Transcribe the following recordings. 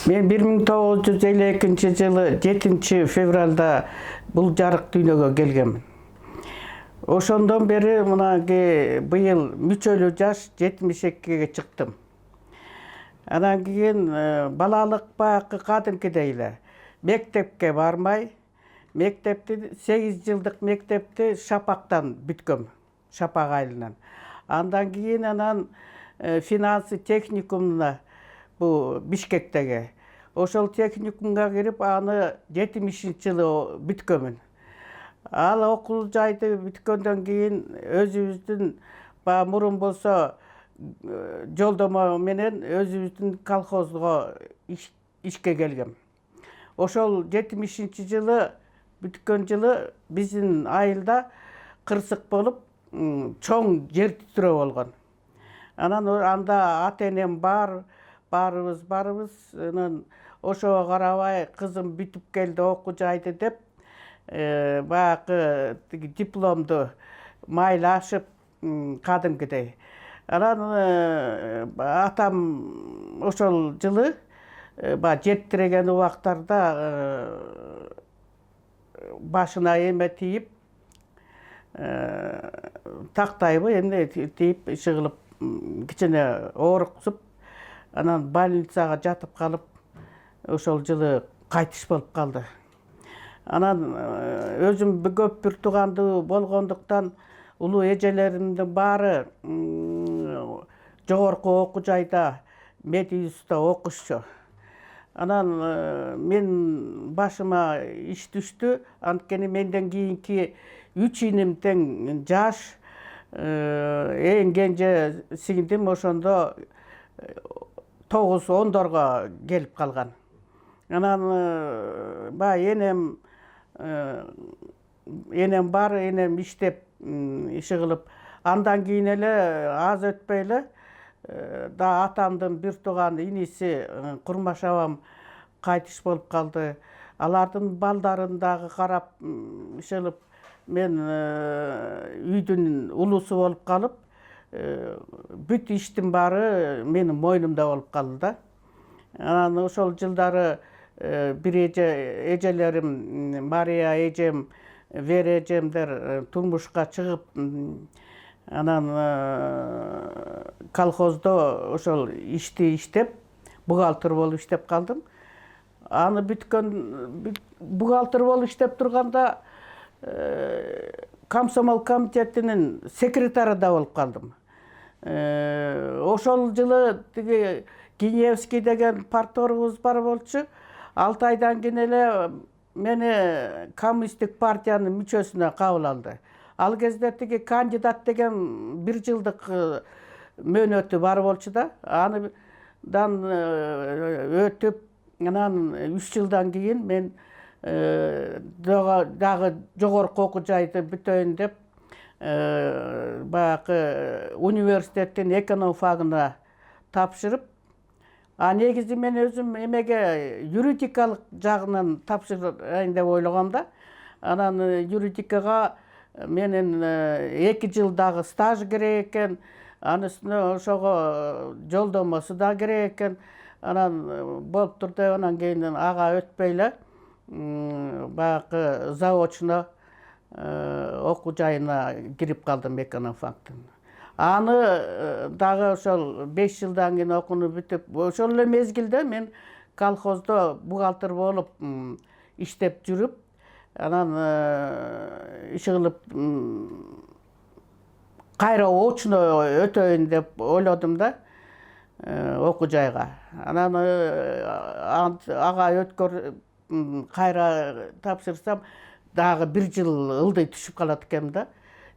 Мен 1952 жылы 7 февралда бұл жарық дүйнөгө келгем. Ошондон бери мынанки быйыл мүчөлүү жаш 72-ге чыктым. Анан кийин балалык баягы кадимкидей эле. Мектепке бармай, мектепти 8 жылдык мектепти Шапактан бүткөм, Шапак айылынан. Андан кийин финансы техникумуна бу Бишкектеги. Ошол техникумга кирип, аны 70-жылы бүткөмүн. Ал окуу жайды бүткөндөн кийин өзүбүздүн мурун болсо жолдомо менен өзүбүздүн колхозго ишке келгем. Ошол 70-жылы бүткөн жылы биздин айылда кырсык болуп, чоң жер титирөө болгон. Анан анда ата-энем барыбыз, анан ошого карабай кызым бүтүп келди окуу жайды деп, баягы дипломду майлашып кадимкидей. Анан атам ошол жылы жеттиреген убактарда башына эме тийип, тактайбы эмне тийип иши кичине ооруксуп, анан больницага жатып калып, ошол жылы кайтыш болуп калды. Анан өзүм көп бир туугандуу болгондуктан улуу эжелеримдин баары жогорку окуу жайда Медиус'та окушчу. Анан мен башыма иш түштү, анткени менден кийинки 3 иним тең жаш, эң кенже сиңдим ошондо 9-10 келип калган. Анан энем бар, энем иштеп иши кылып, андан кийин эле аз өтпөй эле да атамдын бир тууган иниси Курмаш абам кайтыш болуп калды. Алардын балдарын дагы карап иши кылып, мен үйдүн улусу болуп калып, бүт иштин баары менин мойнумда болуп калды да. Анан ошол жылдары бир эжелерим, Мария эжем, Вера эжемдер турмушка чыгып, анан колхоздо ошол ишти иштеп, бухгалтер болуп иштеп калдым. Аны бүткөн бухгалтер болуп иштеп турганда комсомол комитетинин секретары да болуп калдым. Ошол жылы тиги Гиневский деген парторубуз бар болчу. 6 айдан кийин эле мени коммунисттик партиянын мүчөсүнө кабыл алды. Ал кезде тиги кандидат деген 1 жылдык мөөнөтү бар болчу да. Андан өтүп, анан 3 жылдан кийин мен дагы жогорку окуу жайды бүтөйүн деп, баягы университеттин эконом фагына тапшырып, негизи мен өзүм эмеге юридикалык жагынан тапшырайын деп ойлогом да. Анан юридикага менин 2 жыл дагы стаж керек экен, анын үстүнө ошого жолдомосу да керек экен. Анан болуп турду, анан кийин ага өтпөй эле баягы заочно окуу жайына кирип калдым, эконом фактын. Аны дагы ошол 5 жылдан кийин окууну бүтүп, ошол эле мезгилде мен колхоздо бухгалтер болуп иштеп жүрүп, анан иши кылып кайра очно өтөйүн деп ойлодум да окуу жайга. Анан ага өткөр кайра тапшырсам, дагы 1 жыл ылдый түшүп калат экем да,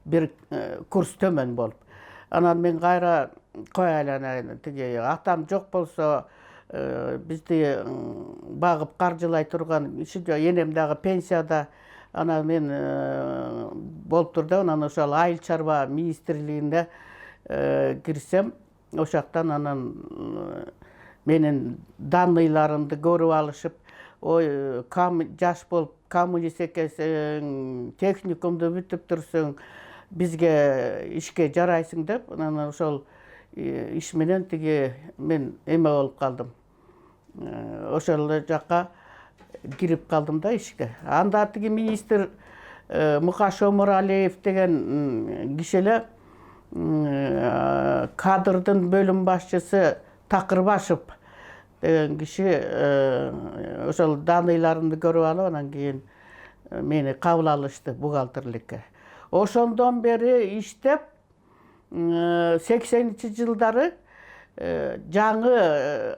бир курс төмөн болуп. Анан мен кайра коелайын, тиги атам жок болсо, бизди багып каржылай турган энем дагы пенсияда. Анан мен болуп турду, анан ошол айыл чарба министрлигине кирсем, ошоктан анан менин данныйларымды көрүп алышып, ой, жаш болуп коммунист экенсиң, техникумду бүтүп турсуң, бизге ишке жарайсың деп, анан ошол иш менен тиги мен эме болуп калдым. ошол жакка кирип калдым да ишке. Анда тиги министр Мукаш Омуралиев деген киши эле кадрдын бөлүм башчысы Такырбашев деген киши ошол даныйларымды көрүп алып, анан кийин мени кабыл алышты бухгалтерликке. Ошондон бери иштеп 80-жылдары жаңы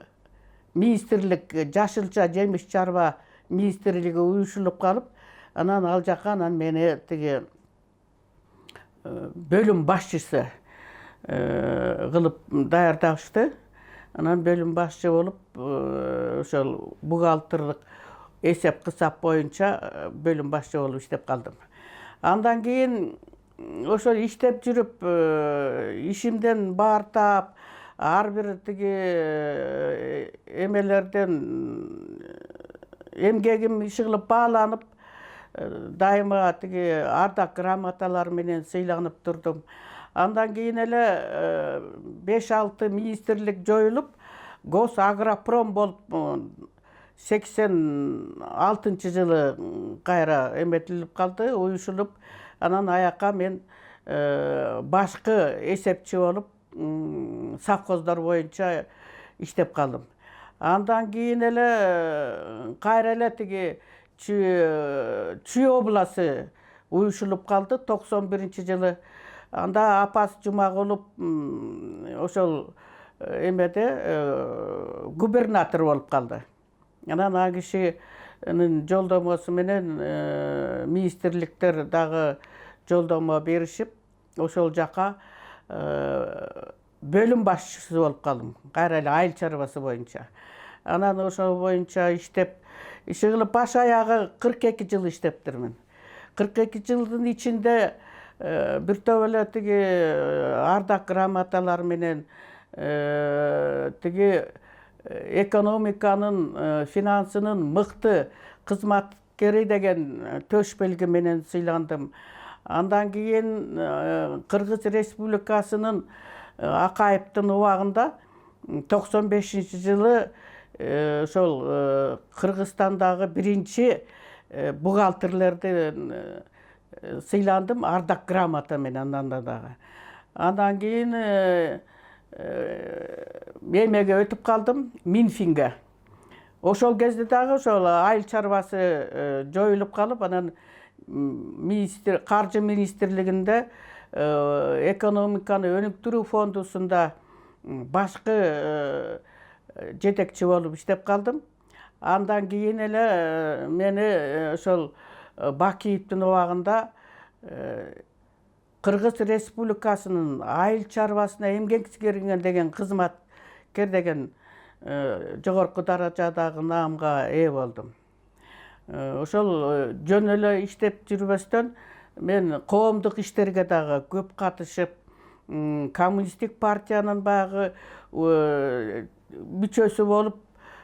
министрлик жашылча жемиш чарба министрлиги уюшулуп калып, анан ал жакка мени тиги бөлүм башчысы кылып даярдашты. Анан бөлүм башчы болуп, ошол бухгалтерлык эсеп кысап боюнча бөлүм башчы болуп иштеп калдым. Андан кийин ошол иштеп жүрүп, ишимден баартап, ар бир тиги эмелерден эмгегим иши кылып бааланып, дайыма тиги ардак грамоталар менен сыйланып турдум. Андан кийин эле 5-6 министрлик жоюлуп, Госагропром болуп 86-жылы кайра эметилип калды, уюшулуп. Анан аяка мен башкы эсепчи болуп, совхоздор боюнча иштеп калдым. Андан кийин эле кайра эле тиги Чүй обласы уюшулуп калды 91-жылы. Анда Апас Жумагулов ошол эмеде губернатор болуп калды. Анан ал кишинин жолдомосу менен министрликтер дагы жолдомо беришип, ошол жака бөлүм башчысы болуп калдым. Кайра эле айыл чарбасы боюнча. Анан ошол боюнча иштеп, иши кылып баш аягы 42 жыл иштептирмин. 42 жылдын ичинде бир топ эле тиги ардак грамоталар менен тиги экономиканын, финансынын мыкты кызматкери деген төш белги менен сыйландым. Андан кийин Кыргыз Республикасынын Акаевдин убагында 95-жылы ошол Кыргызстандагы биринчи бухгалтерлерди сыйландым ардак грамота менен дагы. Андан кийин эмеге өтүп калдым, Минфинге. Ошол кезде дагы ошол айыл чарбасы жоюлуп калып, анан каржы министрлигинде экономиканы өнүктүрүү фондусунда башкы жетекчи болуп иштеп калдым. Андан кийин эле мени ошол Бакиевдин убагында Кыргыз Республикасынын айыл чарбасына эмгек сиңирген деген кызматкер деген жогорку даражадагы наамга ээ болдум. Ошол жөн эле иштеп жүрбөстөн мен коомдук иштерге дагы көп катышып, коммунисттик партиянын баягы мүчөсү болуп,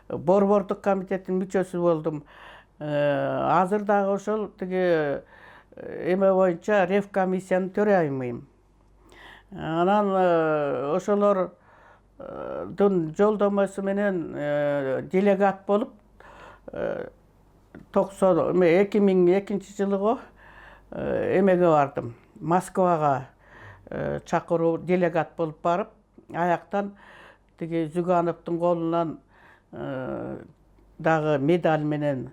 борбордук комитеттин мүчөсү болдум. Азыр дагы ошол тиги эме боюнча ревкомиссиянын төрайымымын. Анан ошолордун жолдомосу менен делегат болуп 2002-жылы эмеге бардым. Москвага чакыруу делегат болуп барып, аяктан тиги Зюгановдун колунан дагы медаль менен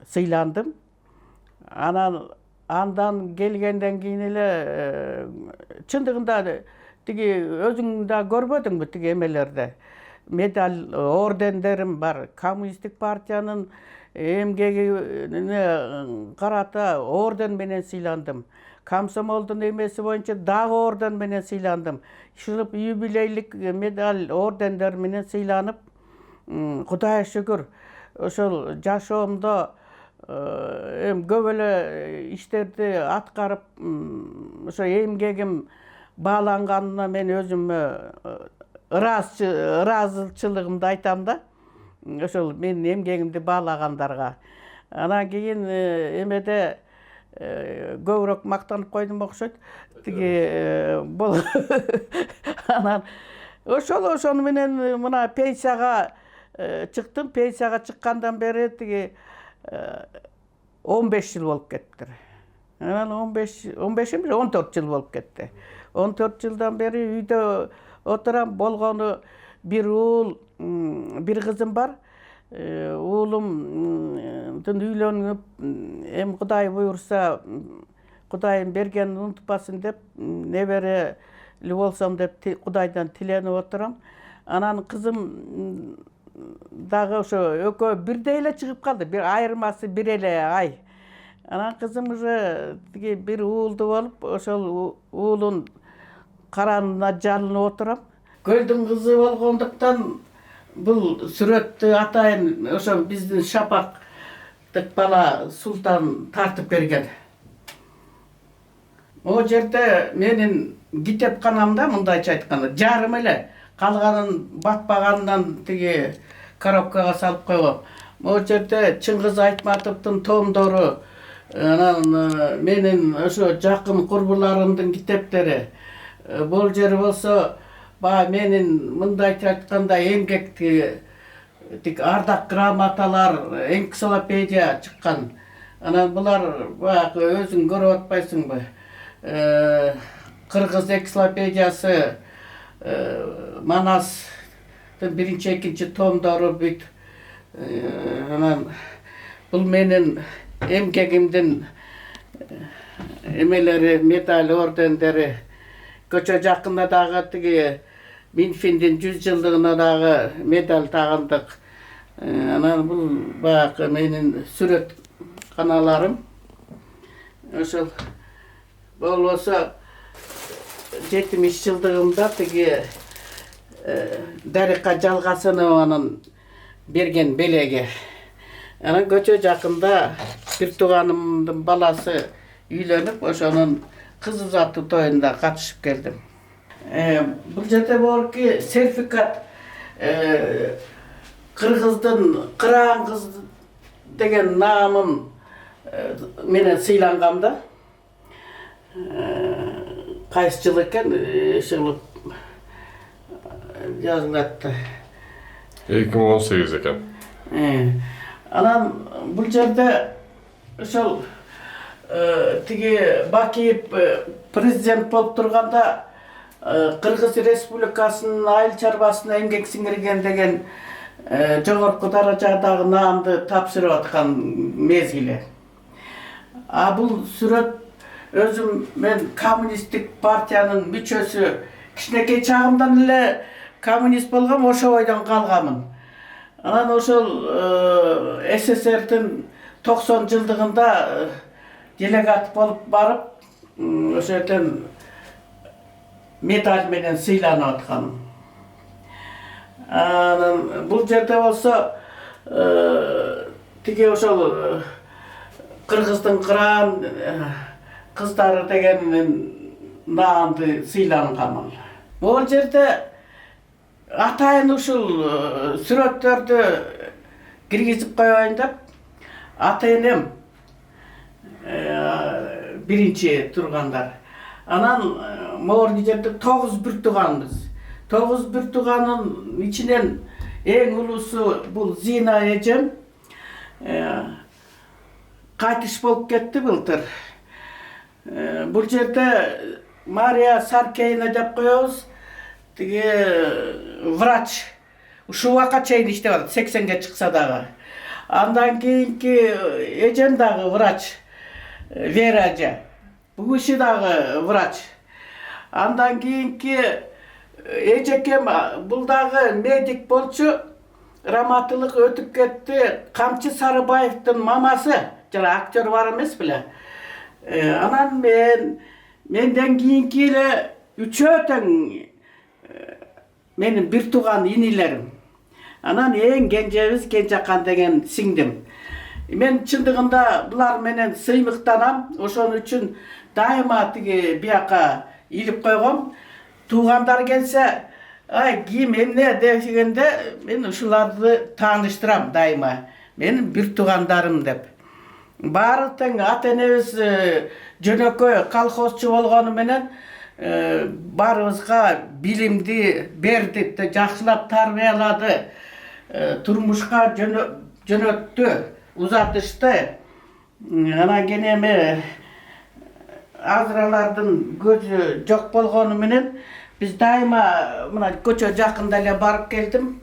сыйландым. Андан келгенден кийин эле чындыгында тиги өзүң да көрбөдүңбү тиги эмелерде? Медаль, ордендерим бар. Коммунисттик партиянын эмгегине карата орден менен сыйландым. Комсомолдун эмеси боюнча дагы орден менен сыйландым. Ушул юбилейлик медаль, ордендер менен сыйланып, Кудайга шүгүр, ошол жашоомдо көп эле иштерди аткарып, ошо эмгегим бааланганына мен өзүмө ыраазычылыгымды айтам да. Ошол менин эмгегимди баалагандарга. Анан кийин эмеде көбүрөөк мактанып койдум окшойт. Тиги анан ошону менен мына пенсияга чыктым. Пенсияга чыккандан бери тиги 15 жыл болуп кетиптир. Анан 15 эмес 14 жыл болуп кетти. 14 жылдан бери үйдө отурам. Болгону бир уул, бир кызым бар. Уулумдун үйлөнүп, эми Кудай буйрса, Кудайым бергенин унутпасын деп, неберели болсом деп Кудайдан тиленип отурам. Анан кызым дагы ошо экөө бирдей эле чыгып калды. Бир айырмасы бир эле ай. Анан кызым уже тиги бир уулду болуп, ошол уулун каранына жалынып отурам. Көлдүн кызы болгондуктан бул сүрөттү атайын ошо биздин Шапактык бала Султан тартып берген. О жерде менин китепканамда мындайча айтканда жарым эле, калганын батпаганынан тиги коробкага салып койгом. О жерде Чыңгыз Айтматовдун томдору, анан менин ошо жакын курбуларымдын китептери. Бул жери болсо баягы менин мындайча айтканда эмгектиги тик ардак грамоталар, энциклопедия чыккан. Анан булар баягы өзүң көрүп атпайсыңбы? Кыргыз энциклопедиясы, Манастын биринчи, экинчи томдору бүт. Анан бул менин эмгегимдин эмелери, медаль, ордендери. Көчө жакында дагы тиги Минфиндин 100 жылдыгына дагы медаль тагындык. Анан бул баягы менин сүрөт каналарым. Ошол болбосо 70 жылдыгымда тиги Дарика Жалгасынованын берген белеги. Анан көчө жакында бир тууганымдын баласы үйлөнүп, ошонун кыз узатуу тоюнда катышып келдим. Бул жерде борки сертификат Кыргыздын Кыраан кыз деген наамым менен сыйлангамда. Кайсы жыл экен, ошол жазылат. 2018 экен. Анан бул жерде ошол тиги Бакиев президент болуп турганда Кыргыз Республикасынын айыл чарбасына эмгек сиңирген деген жогорку даражадагы наамды тапшырып аткан мезгили. Бул сүрөт өзүм мен коммунисттик партиянын мүчөсү, кичинекей чагымдан эле коммунист болгом, ошо ойдон калганмын. Анан ошол СССРдин 90 жылдыгында делегат болуп барып, ошо жерден медаль менен сыйланып атканым. Анан бул жерде болсо тиги ошол Кыргыздын Кыраан кыздары деген наамды сыйланганмын. Бул жерде атайын ушул сүрөттөрдү киргизип коеюн деп ата-энем биринчи тургандар. Анан могу жерде 9 бир тууганбыз. 9 бир тууганын ичинен эң улуусу бул Зина эжем кайтыш болуп кетти былтыр. Бул жерде Мария Саркеевна деп коебуз. Тиги врач. Ушул убакка чейин иштеп атат, 80ге чыкса дагы. Андан кийинки эжем дагы врач. Вера эже. Бул киши дагы врач. Андан кийинки эжекем бул дагы медик болчу. Раматылык өтүп кетти. Камчы Сарыбаевдин мамасы, жана актер бар эмес беле. Анан менден кийинки эле үчөө тең менин бир тууган инилерим. Анан эң кенжебиз Кенжакан деген сиңдим. Мен чындыгында булар менен сыймыктанам. Ошон үчүн дайыма тиги бияка илип койгом. Туугандар келсе, ким эмне дегенде мен ушуларды тааныштырам дайыма. Менин бир туугандарым деп. Баары тең ата-энебиз жөнөкөй колхозчу болгону менен баарыбызга билимди берди, жакшылап тарбиялады. turmuşka jönöttü, uzatıştı. Ana geneme azralardın gözü jok bolgonu menen biz daima mına köçö jakında ele barıp keldim.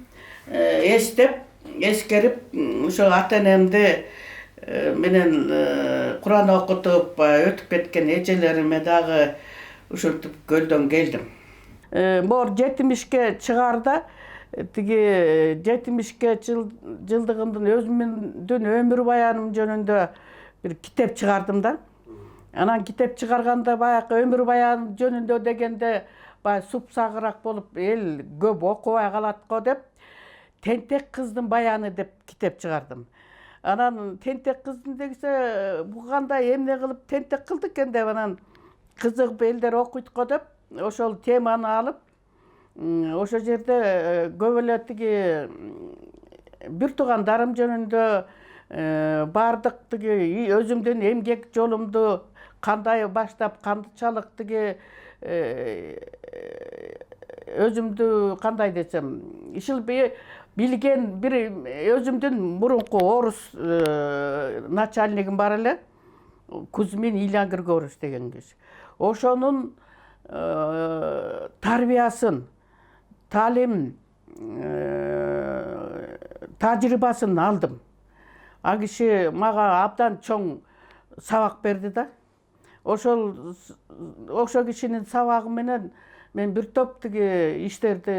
Eskerip ошо ата-энемди менен Kur'an okutup ötüp ketken эжелериме дагы ушинтип көлдөн келдим. Бор 70ке чыгарда тиги 70ке жылдыгымдын өзүмдүн өмүр баяным жөнүндө бир китеп чыгардым да. Анан китеп чыгарганда баягы өмүр баян жөнүндө дегенде баягы супсагыраак болуп эл көп окубай калат го деп Тентек кыздын баяны деп китеп чыгардым. Анан Тентек кыздын дегисе бу кандай эмне кылып тентек кылды экен деп анан кызыгып элдер окуйт го деп ошол теманы алып ошо жерде көп эле тиги бир туугандарым жөнүндө бардык тиги өзүмдүн эмгек жолумду кандай баштап канчалык тиги өзүмдү кандай десем ишил билген бир өзүмдүн мурунку орус начальнигим бар эле Кузьмин Илья Григорьевич деген киши. Ошонун тарбиясын, талим тажрыйбасын алдым. А киши мага абдан чоң сабак берди да. Ошо кишинин сабагы менен мен бир топ тиги иштерди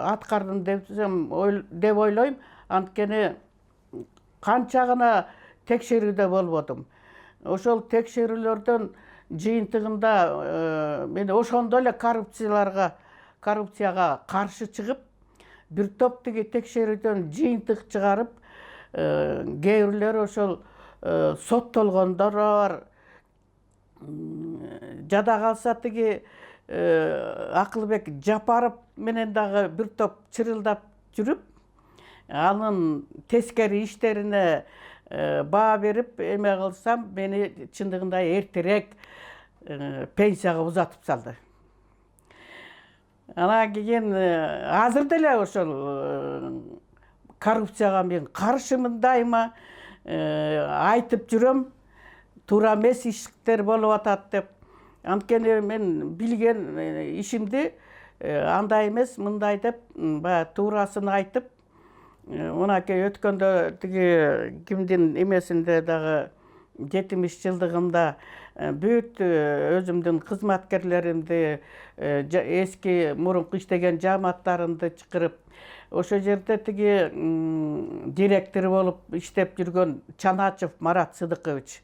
аткардым деп ойлойм. Анткени канча гана текшерүүдө болбодум. Ошол текшерүүлөрдөн жыйынтыгында мен ошондо эле коррупцияга каршы чыгып, бир топ тиги текшерүүдөн жыйынтык чыгарып, кээ бирлери ошол соттолгондор бар. Жада калса тиги Акылбек Жапаров менен дагы бир топ чырылдап жүрүп, анын тескери иштерине баа берип, эме кылсам, мени чындыгында эртерээк пенсияга узатып салды. Анан кийин азыр деле ошол коррупцияга мен каршымын дайыма айтып жүрөм. Туура эмес иштер болуп атат деп. Анткени мен билген ишимди андай эмес, мындай деп баягы туурасын айтып, мынакей өткөндө тиги кимдин эмесинде дагы 70 жылдыгымда бүт өзүмдүн кызматкерлеримди, эски мурунку иштеген жааматтарымды чакырып, ошо жерде тиги директор болуп иштеп жүргөн Чаначев Марат Сыдыкович.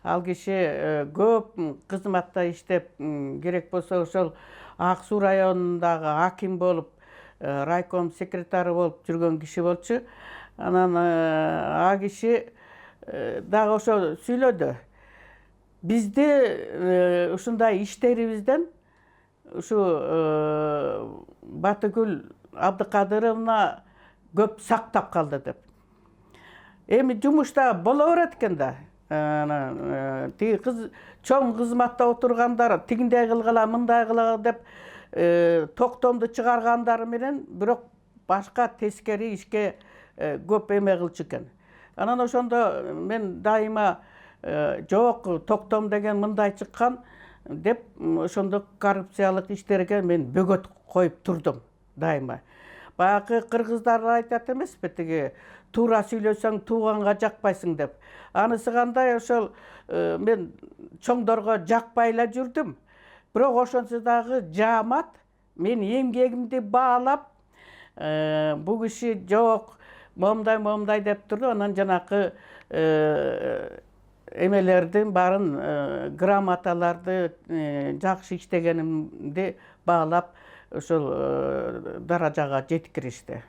Ал киши көп кызматта иштеп, керек болсо ошол Ак Суу районундагы аким болуп, райком секретары болуп жүргөн киши болчу. Анан а киши дагы ошо сүйлөдү. Бизди ушундай иштерибизден ушу Батыгүл Абдыкадыровна көп сактап калды деп. Эми жумушта боло берет экен да. Тиги кыз чоң кызматта отургандар тигиндей кылгыла, мындай кыла деп токтомду чыгаргандары менен бирок башка тескери ишке көп эме кылчу экен. Анан ошондо мен дайыма жок, токтом деген мындай чыккан деп ошондо коррупциялык иштерге мен бөгөт коюп турдум дайыма. Баягы кыргыздар айтат эмеспи, тиги туура сүйлөсөң тууганга жакпайсың деп. Анысы кандай ошол мен чоңдорго жакпай эле жүрдүм. Бирок ошонсу дагы жаамат мен эмгегимди баалап, бу киши жок, момдай деп турду. Анан жанакы эмелердин баарын грамоталарды жакшы иштегенимди баалап ошол даражага жеткиришти.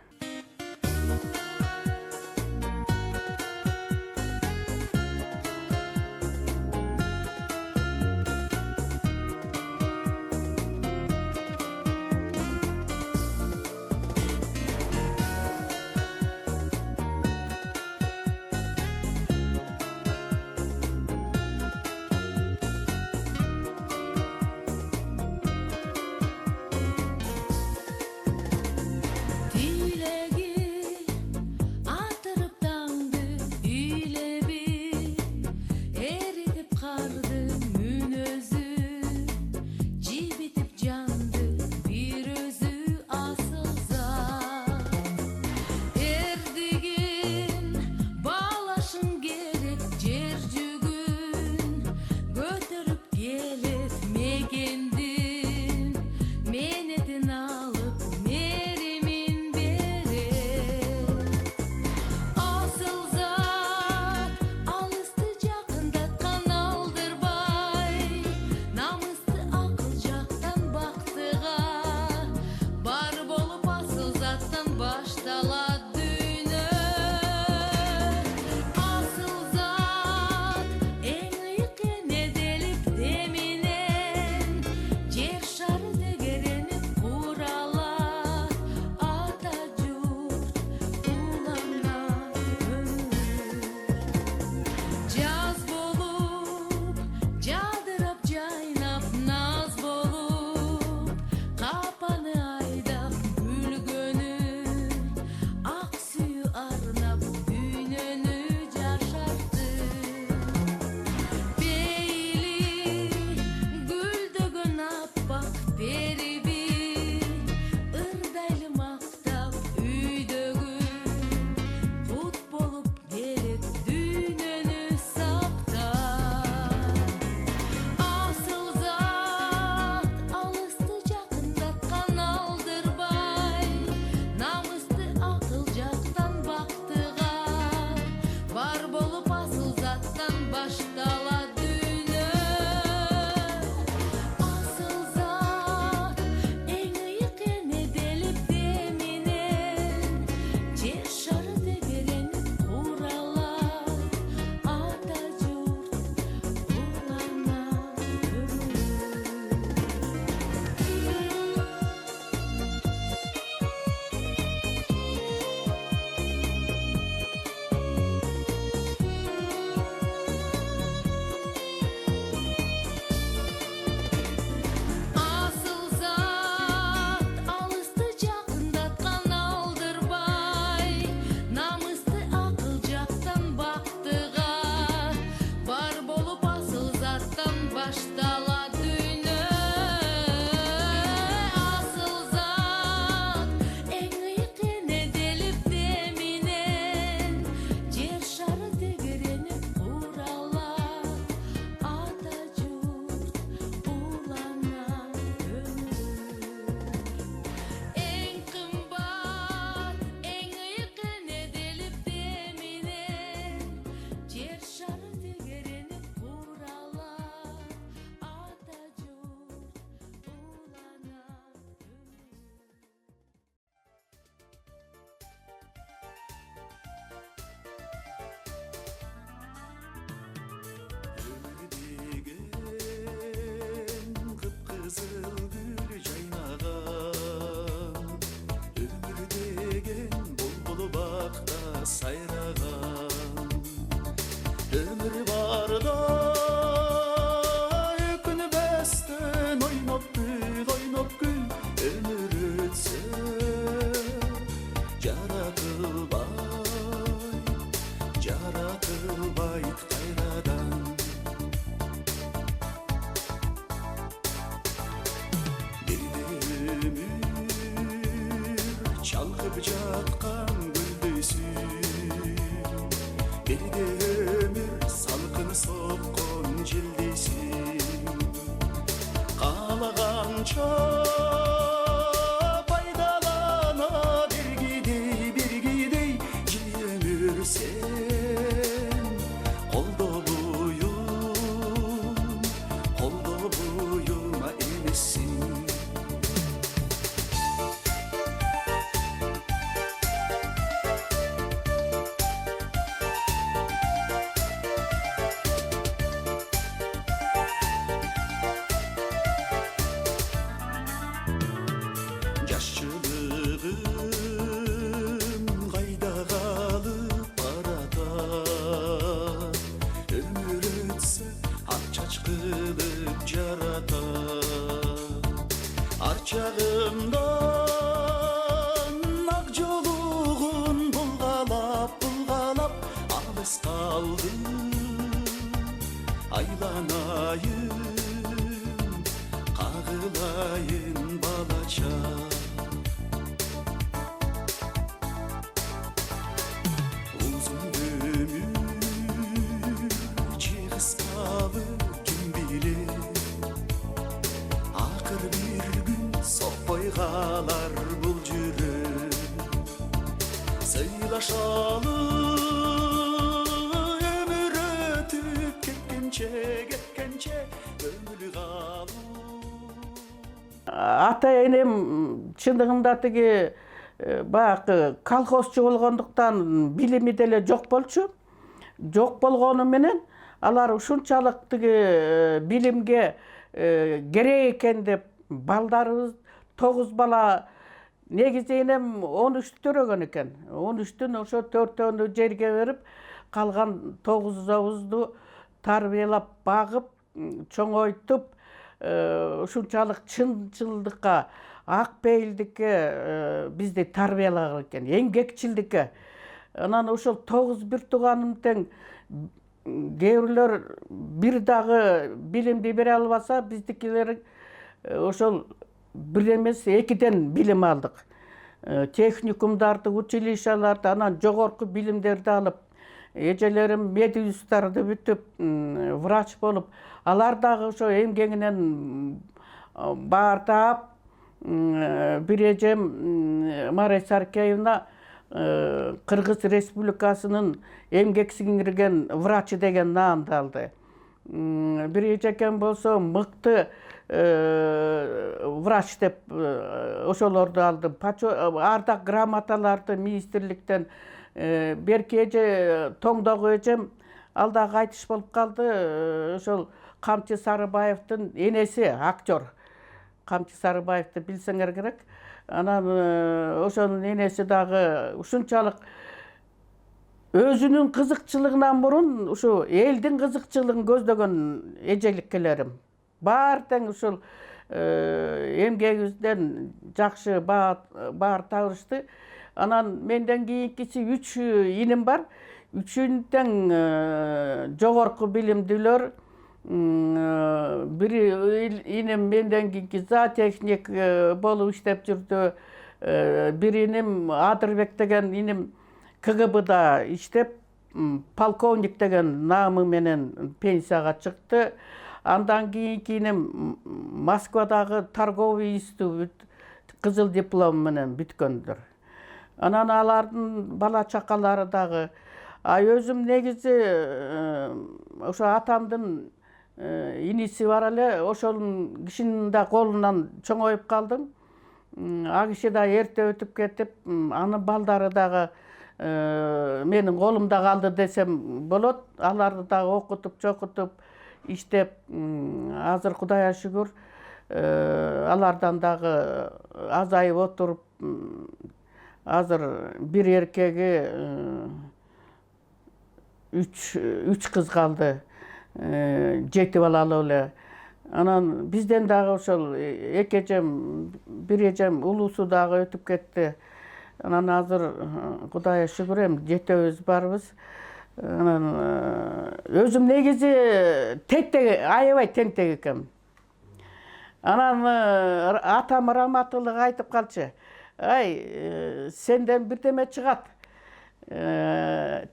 Ömür barda ökünbestен oynap gül ömür ötse jaratılbay kayradan bir ömür çalgıp жатқан güldesin bir ömür salkın sokkan jildesin қалағанша пайдалана бергидей жеңір сен қолда буйыма емессің Yaşçılığım qayda qalıb barata Ömür ötse arçaç qılıb jarata Arçağımdan aq joluğun bulğalap alыс qaldı Aylanayım, qağılayın balaça Qalar bul жүрек сыйлашалы ömür ötüp ketkençe ömür қалу Ата энем чындыгында тиги баягы колхозчу болгондуктан билими деле жок болчу. Жок болгону менен алар ушунчалык тиги билимге керек экен деп балдарыбыз 9 бала негизи энем 13 төрөгөн экен. 13түн ошо 4-төнү жерге берип, калган 9-убузду тарбиялап, багып, чоңойтуп, ушунчалык чынчылдыкка, ак пейилдикке бизди тарбиялаган экен, эмгекчилдикке. Анан ошол 9 бир тууганым тең кээ бирлер бир дагы билимди бере албаса, биздикилер ошол бир эмес 2ден билим алдык. Техникумдарды, училищаларды, анан жогорку билимдерди алып, эжелерим медиустарды бүтүп, врач болуп, алар дагы ошо эмгегинен баартап, бир эжем Мария Саркеевна Кыргыз Республикасынын эмгек сиңирген врачы деген наамды алды. Бир эжекем болсо мыкты врач деп ошолорду алдым. Ардак грамоталарды министрликтен берки эже тоңдогу эжем ал да кайтыш болуп калды. Ошол Камчы Сарыбаевдин энеси, актер. Камчы Сарыбаевди билсеңер керек. Анан ошонун энеси дагы ушунчалык өзүнүн кызыкчылыгынан мурун ушу элдин кызыкчылыгын көздөгөн эжеликкелерим. Бар тең ушул эмгегибизден жакшы баар табышты. Анан менден кийинкиси 3 иним бар. 3-үн тең жогорку билимдүүлөр. Бир иним менден кийинки зоотехник болуп иштеп жүрдү. Бир иним Адырбек деген иним КГБда иштеп, полковник деген наамы менен пенсияга чыкты. Андан кийинки иним Москвадагы торговый институт кызыл диплом менен бүткөндүр. Анан алардын бала чакалары дагы. Өзүм негизи ошо атамдын иниси бар эле, ошонун кишинин да колунан чоңоюп калдым. А киши да эрте өтүп кетип, анын балдары дагы менин колумда калды десем болот. Аларды дагы окутуп, чокутуп, иштеп, азыр Кудайга шүгүр, алардан дагы азайып отуруп, азыр бир эркеги üç kız kaldı. 7 balalı эле. Anан bizden dagы ошол эки эжем, бир эжем улуусу дагы өтүп кетти. Анан азыр Кудайга шүгүр эми 7 барбыз. Анан өзүм негизи тентек, аябай тентек экенмин. Анан атам раматылык айтып калчу. Ай, сенден бирдеме чыгат.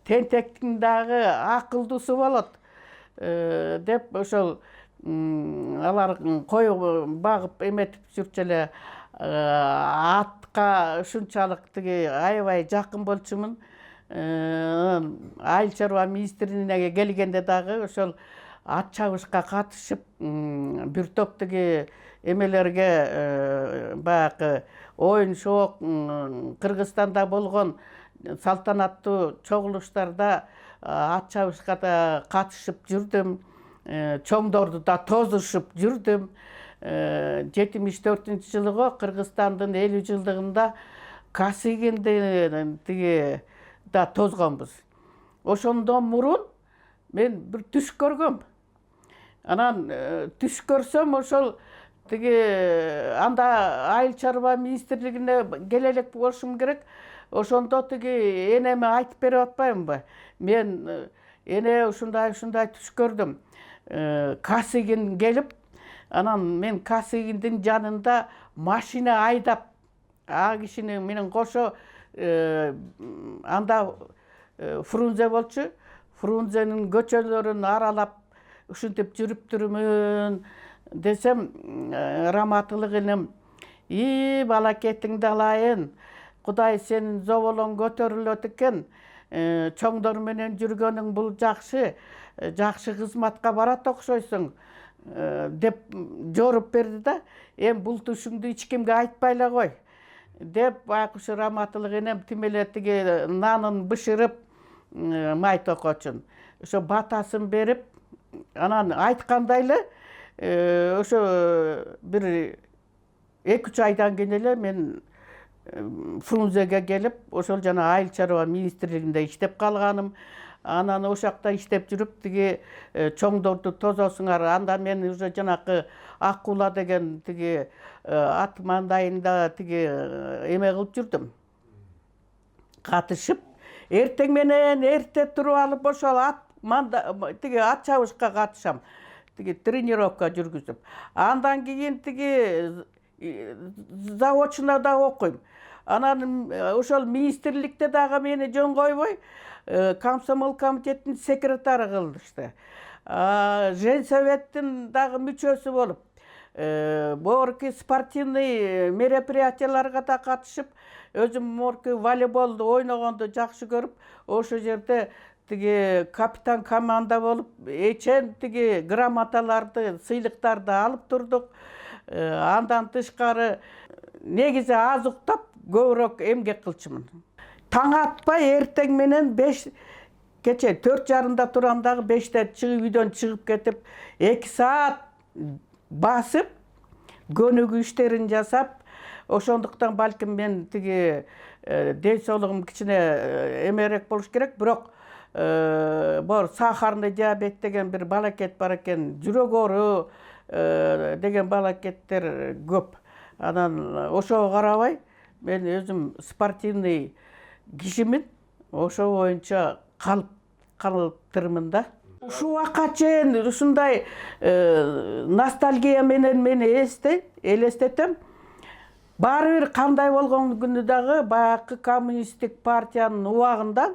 Тентектин дагы акылдуусу болот. Деп ошол алар кой багып эметип жүрчү эле атка ушунчалык тиги аябай жакын болчумун. Айыл чарба министрлигине келгенде дагы ошол ат чабышка катышып бир топ тиги эмелерге баягы оюн шоок Кыргызстанда болгон салтанаттуу чогулуштарда ат чабышкада катышып жүрдүм. Чоңдорду да тозушуп жүрдүм. 74-жылы Кыргызстандын 50 жылдыгында Касыйгинди тиги да тозгонбуз. Ошондон мурун мен бир түш көргөм. Анан түш көрсөм ошол тиги анда айыл чарба министрлигине келе элек болушум керек. Ошондо тиги энеме айтып берип атпаймынбы? Мен эне ушундай түш көрдүм. Касыйгин келип, анан мен Касыйгиндин жанында машина айдап, а кишини менен кошо анда Фрунзе болчу. Фрунзенин көчөлөрүн аралап ушинтип жүрүп турмун десем, раматылык энем, "И, балакетиңди алайын. Кудай сенин зоболоң көтөрүлөт экен. Чоңдор менен жүргөнүң бул жакшы. Жакшы кызматка барат окшойсуң", деп жоруп берди да. Бул түшүңдү эч кимге айтпай эле кой деп, баягы ушу раматылык энем тимеле тиги нанын бышырып май токочун ошо батасын берип, анан айткандай эле ошо бир 2-3 айдан кийин эле мен Фрунзеге келип, ошол жана айыл чарба министрлигинде иштеп калганым. Анан ошакта иштеп жүрүп тиги чоңдорду тозосуңар. Анда мен уже жанакы Акула деген тиги ат мандайында тиги эме кылып жүрдүм. Катышып, эртең менен эрте туруп алып ошол тиги ат чабышка катышам. Тиги тренировка жүргүзүп. Андан кийин тиги заводчуна да окуйм. Анан ошол министрликте дагы мени жөн койбой, комсомол комитеттин секретары кылдышты. Женсоветтин дагы мүчөсү болуп, борки спортивный мероприятияларга да катышып, өзүм морки волейболду ойногонду жакшы көрүп, ошол жерде тиги капитан команда болуп, эчен тиги грамоталарды, сыйлыктарды алып турдук. Андан тышкары негизи аз уктап, көбүрөөк эмгек кылчумун. Таң атпай эртең менен 5 кече 4:30 турам дагы 5-те чыгып үйдөн чыгып кетип, 2 саат басып, көнүгүү иштерин жасап, ошондуктан балким мен тиги ден соолугум кичине эмерээк болуш керек, бирок бор сахарный диабет деген бир балакет бар экен, жүрөк оору деген балакеттер көп. Анан ошого карабай мен өзүм спортивный кишимин, ошо боюнча калыптырмын да. Ушул убакка чейин ушундай ностальгия менен мени элестетем. Баары бир кандай болгон күнү дагы баягы коммунисттик партиянын убагында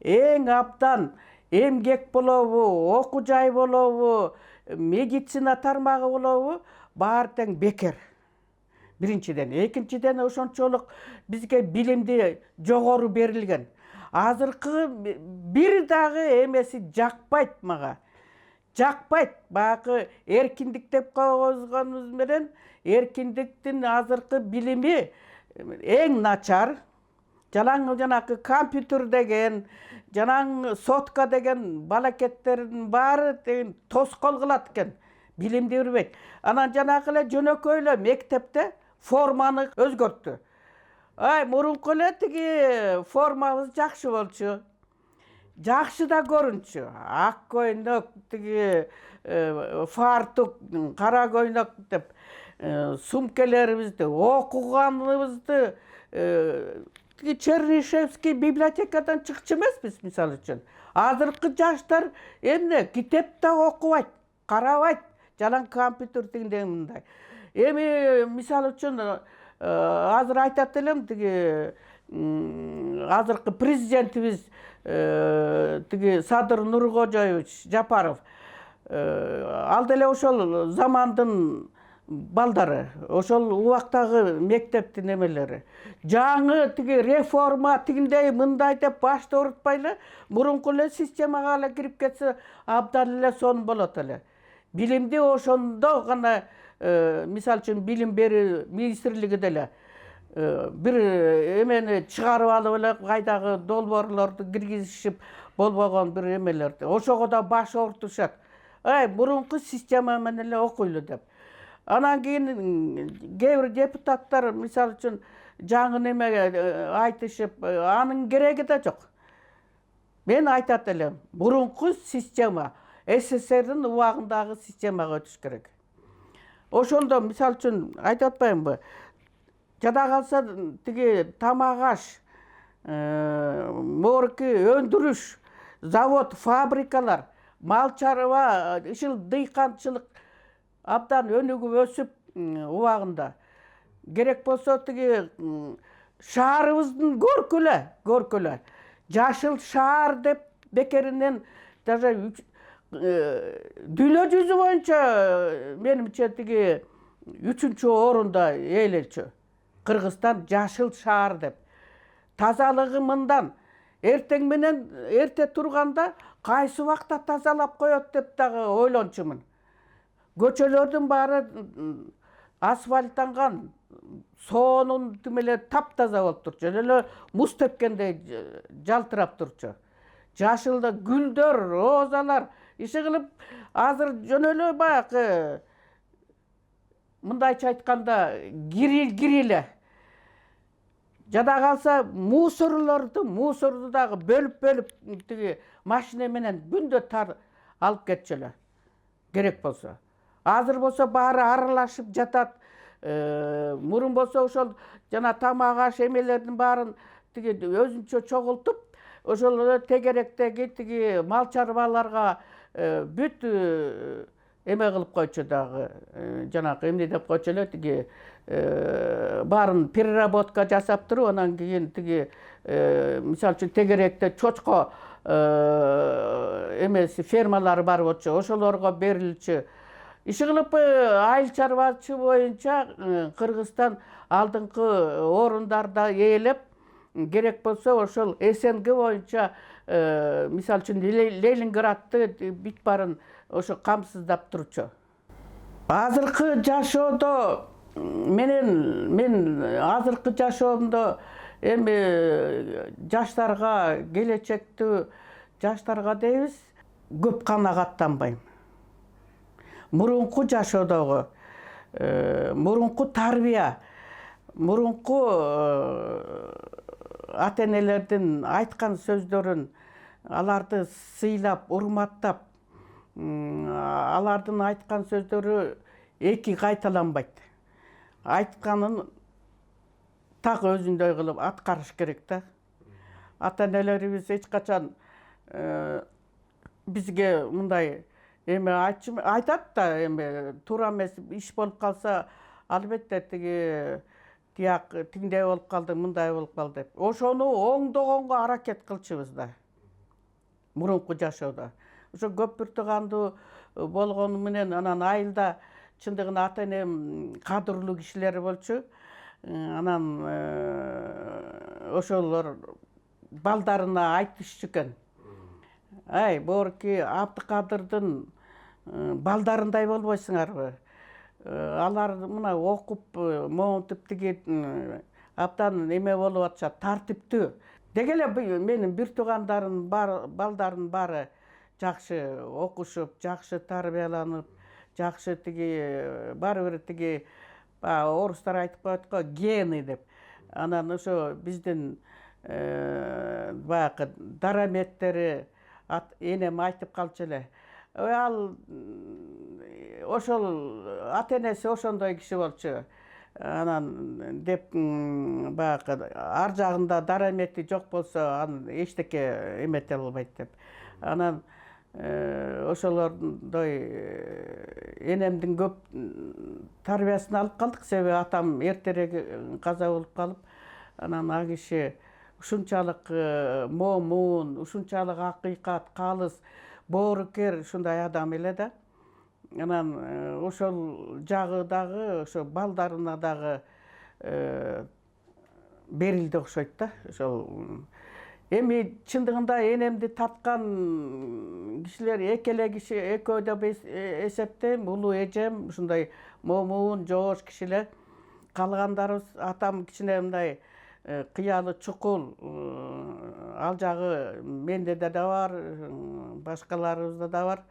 эң абдан эмгек болобу, окуу жай болобу, медицина тармагы болобу, баары тең бекер. Биринчиден, экинчиден ошончолук бизге билимди жогору берилген. Азыркы бир дагы эмеси жакпайт мага. Жакпайт. Баягы эркиндик деп койгонубуз менен эркиндиктин азыркы билими эң начар. Жанакы компьютер деген, жанаң сотка деген балакеттердин баары тоскоол кылат экен. Билимди бербейт. Анан жанагы эле жөнөкөй эле мектепте форманы өзгөрттү. Мурунку эле тиги формабыз жакшы болчу. жакшы да көрүнчү. Ак көйнөк, тиги фартук, кара көйнөк деп сумкаларыбызды, окуганыбызды тиги Чернышевский библиотекадан чыкчу эмеспиз, мисалы үчүн. Азыркы жаштар эмне китеп да окубайт, карабайт, жалаң компьютер тигиндей мындай. Эми мисалы үчүн азыр айтат элем, тиги азыркы президентибиз тиги Садыр Нуркожоевич Жапаров ал деле ошол замандын балдары, ошол убактагы мектептин эмелери. Жаңы тиги реформа тигиндей мындай деп башты оорутпай эле, мурунку эле системага эле кирип кетсе абдан эле сонун болот эле. Билимди ошондо гана мисалы үчүн билим берүү министрлиги деле бир эмени чыгарып алып эле кайдагы долбоорлорду киргизишип болбогон бир эмелерди. Ошого да баш оорутушат. Мурунку система менен эле окуйлу деп. Анан кийин кээ бир депутаттар мисалы үчүн жаңы немеге айтышып, анын кереги да жок. Мен айтат элем, мурунку система СССРдин убагындагы системага өтүш керек. Ошондо мисалы үчүн айтып атпаймынбы? Жада калса тиги тамак аш, морки өндүрүш, завод, фабрикалар, мал чарба, ишил дыйканчылык абдан өнүгүп өсүп убагында. Керек болсо тиги шаарыбыздын көркөлө. Жашыл шаар деп бекеринен даже дүйнө жүзү боюнча менимче тиги 3-чү орунда ээлечү. Кыргызстан жашыл шаар деп. Тазалыгы мындан. Эртең менен эрте турганда кайсы убакта тазалап коет деп дагы ойлончумун. Көчөлөрдүн баары асфальттанган, соонун тимеле таптаза болуп турчу. Эле муз тепкендей жалтырап турчу. Жашылда гүлдөр, розалар, иши кылып азыр жөн эле баягы мындайча айтканда кириле. Жада калса мусорду дагы бөлүп тиги машина менен күндө тар алып кетчүлө. Керек болсо. Азыр болсо баары аралашып жатат. Мурун болсо ошол жана тамак аш эмелердин баарын тиги өзүнчө чогултуп, ошол эле тегеректеги тиги мал чарбаларга бүт эме кылып койчу дагы, жанагы эмне деп койчу эле тиги баарын переработка жасап туруп, анан кийин тиги мисалы үчүн тегеректе чочко эмеси фермалары бар болчу, ошолорго берилчү. Иши кылып айыл чарбачы боюнча Кыргызстан алдыңкы орундарда ээлеп, керек болсо ошол СНГ боюнча мисалы үчүн Ленинградты бүт баарын ошо камсыздап турчу. Азыркы жашоодо мен азыркы жашоомдо эми жаштарга, келечектүү жаштарга дейбиз, көп канагаттанбайм. Мурунку жашоодогу, мурунку тарбия, мурунку ата-энелердин айткан сөздөрүн, аларды сыйлап, урматтап, алардын айткан сөздөрү эки кайталанбайт. Айтканын так өзүндөй кылып аткарыш керек да. Ата-энелерибиз эч качан бизге мындай эме айтат да, эме туура эмес иш болуп калса, албетте тиги тияк тиңдей болуп калды, мындай болуп калды деп. Ошону оңдогонго аракет кылчубуз да. Мурунку жашоодо. Ошо көп бир туугандуу болгону менен анан айылда чындыгында ата-энем кадырлуу кишилер болчу. Анан ошолор балдарына айтышчу экен. Борки Абдыкадырдын балдарындай болбойсуңарбы? Алар мына окуп, монтип тиги абдан эме болуп атышат, тартиптүү. Деги эле менин бир туугандарым балдарын баары жакшы окушуп, жакшы тарбияланып, жакшы тиги баары бир тиги орустар айтып коет го, гены деп. Анан ошо биздин баягы дараметтери, энем айтып калчу эле. Ал ошол ата энеси ошондой киши болчу. Анан деп баягы ар жагында дарамети жок болсо аны эчтеке эмете албайт деп. Анан ошолордой энемдин көп тарбиясын алып калдык, себеби атам эртерээк каза болуп калып, анан ал киши ушунчалык момун, ушунчалык акыйкат, калыс, боорукер ушундай адам эле да. Анан ошол жагы дагы ошо балдарына дагы берилди окшойт да. Ошол эми чындыгында энемди тарткан кишилер эки эле киши, экөө деп эсептейм. Улуу эжем ушундай момун, жоош киши эле. Калгандарыбыз атам кичине мындай кыялы чукул, ал жагы менде да бар, башкаларыбызда да бар.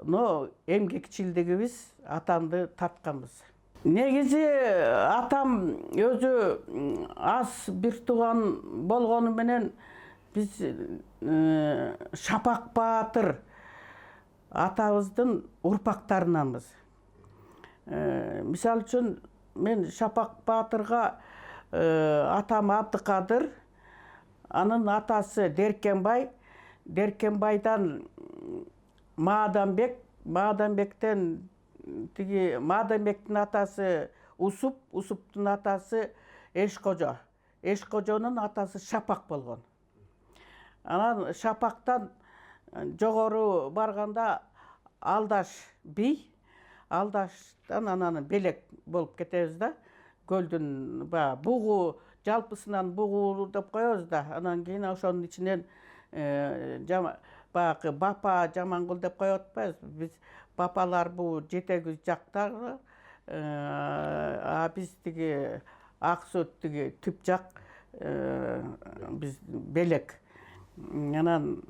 Но эмгекчилдигибиз атамды тартканбыз. Негизи атам өзү аз бир тууган болгону менен биз Шапак Баатыр атабыздын урпактарынанбыз. Мисалы үчүн мен Шапак Баатырга атам Абдыкадыр, анын атасы Деркенбай, Деркенбайдан Маданбек, Маданбектен тиги Маданбектин атасы Усуп, Усуптун атасы Эшкожо, Эшкожонун атасы Шапак болгон. Анан Шапактан жогору барганда Алдаш бий, Алдаштан анан Белек болуп кетебиз да. Көлдүн бугу, жалпысынан бугу деп коебуз да. Анан кийин ошонун ичинен баягы Бапа, Жамангул деп коюп атпайбыз. Биз бапалар бул жетеги жактагы, биз тиги ак сөт тиги түп жак, биз Белек. Анан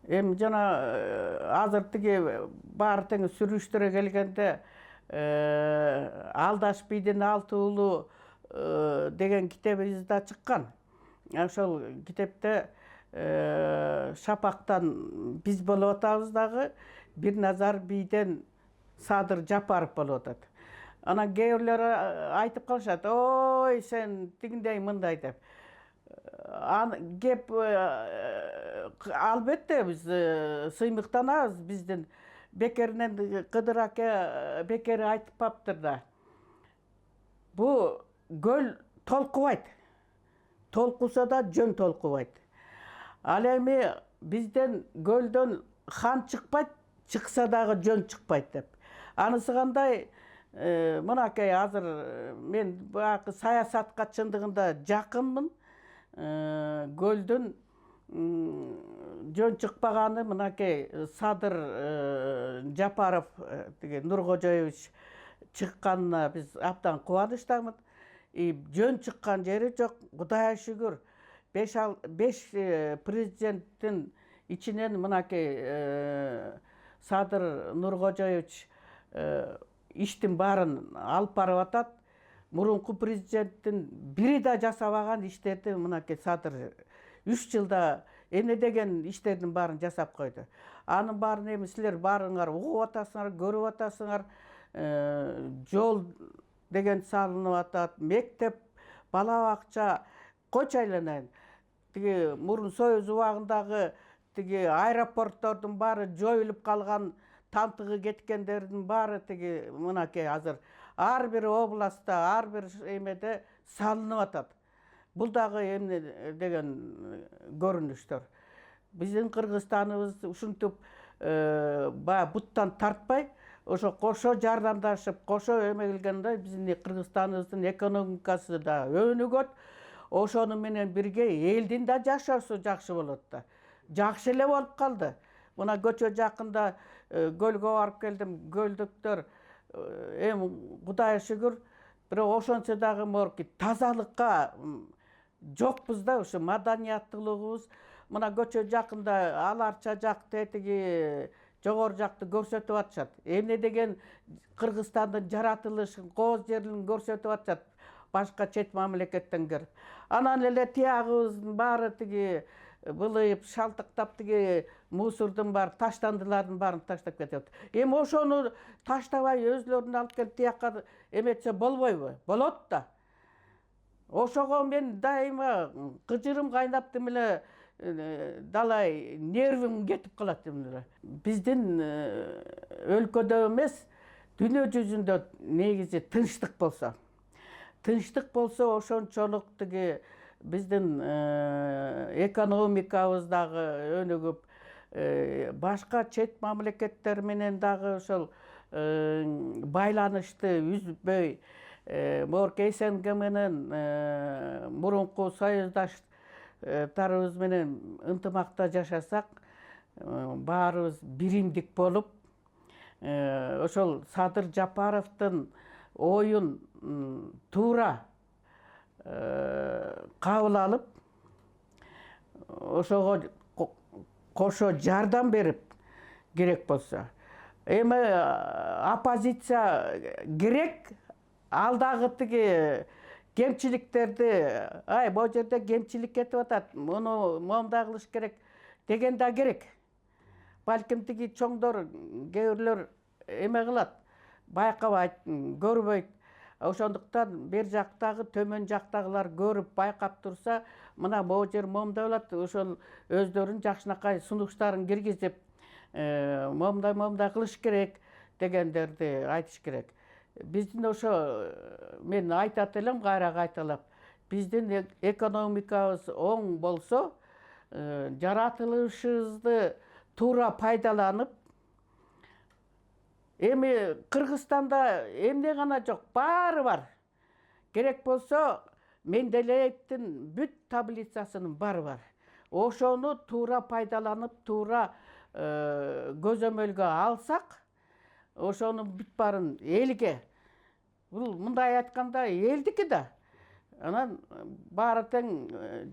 эми жана азыр тиги баары тең сүрүштөрө келгенде Алдаш бийдин 6 уулу деген китебиз да чыккан. Ошол китепте Шапактан биз болуп атабыз дагы, Бир Назар бийден Садыр Жапаров болуп атат. Анан кээ бирлер айтып калышат, ой сен тигиндей мындай деп. Кеп албетте биз сыймыктанабыз, биздин бекеринен Кыдыр аке бекери айтып баптыр да. Бу көл толкубайт. Толкуса да жөн толкубайт. Ал эми бизден көлдөн хан чыкпайт, чыкса дагы жөн чыкпайт деп. Анысы кандай? Мынакей азыр мен баягы саясатка чындыгында жакынмын. Көлдүн жөн чыкпаганы мынакей Садыр Жапаров тиги Нуркожоевич чыкканына биз абдан кубанычтамыз. Жөн чыккан жери жок, Кудайга шүгүр. 5 президенттин ичинен мынакей Садыр Нуркожоевич иштин баарын алып барып атат. Мурунку президенттин бири да жасабаган иштерди мынакей Садыр 3 жылда эмне деген иштердин баарын жасап койду. Анын баарын эми силер баарыңар угуп атасыңар, көрүп атасыңар. Жол деген салынып атат, мектеп, бала бакча, койчу айланайын. Тиги мурун Союз убагындагы тиги аэропорттордун баары жоюлуп калган, тантыгы кеткендердин баары тиги мынакей азыр ар бир областта, ар бир эмеде салынып атат. Бул дагы эмне деген көрүнүштөр. Биздин Кыргызстаныбыз ушинтип буттан тартпай, ошо кошо жардамдашып, кошо эмегилгенде биздин Кыргызстаныбыздын экономикасы да өнүгөт. Ошону менен бирге элдин да жашоосу жакшы болот да. Жакшы эле болуп калды. Мына көчө жакында көлгө барып келдим, көлдөктөр эми Кудайга шүгүр, бирок ошончо дагы морки тазалыкка жокпуз да, ошо маданияттуулугубуз. Мына көчө жакында аларча жакты тиги жогору жакты көрсөтүп атышат. Эмне деген Кыргызстандын жаратылышын, кооз жерлин көрсөтүп атышат. Башка чет мамлекеттен келип. Анан эле тиягыбыздын баары тиги былайып шалтықтап тиги мусордун бар таштандылардын баарын таштап кетет. Эми ошону таштабай өзлөрүн алып келип тияка эметсе болбойбу? Болот да. Ошого мен дайыма кыжырым кайнап демеле далай нервим кетип калат демеле. Биздин өлкөдө эмес, дүйнө жүзүндө негизи тынчтык болсо. Тынчтык болсо ошончолук тиги биздин экономикабыз дагы өнүгүп, башка чет мамлекеттер менен дагы ошол байланышты үзбөй, Морке СНГ менен мурунку союздаштарыбыз менен ынтымакта жашасак, баарыбыз биримдик болуп, ошол Садыр Жапаровдун оюн туура кабыл алып, ошого кошо жардам берип керек болсо. Эми оппозиция керек, алдагы тиги кемчиликтерди, бул жерде кемчилик кетип атат, муну момундай кылыш керек деген да керек. Балким тиги чоңдор кээ бирлөр эме кылат, байкабайт, көрбөйт. Ошондуктан бер жактагы, төмөн жактагылар көрүп байкап турса, мына бул жер момундай болот, ошол өздөрүнүн жакшынакай сунуштарын киргизип, момундай кылыш керек дегендерди айтыш керек. Биздин ошо, мен айтат элем, кайра кайталап, биздин экономикабыз оң болсо, жаратылышыбызды туура пайдаланып, эми Кыргызстанда эмне гана жок, баары бар. Керек болсо Менделеевдин бүт таблицасынын баары бар. Ошону туура пайдаланып, туура көзөмөлгө алсак, ошонун бүт баарын элге, бул мындай айтканда элдики да. Анан баары тең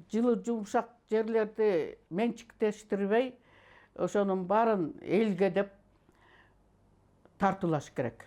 жылы жумшак жерлерди менчиктештирбей, ошонун баарын элге деп тартуулаш керек.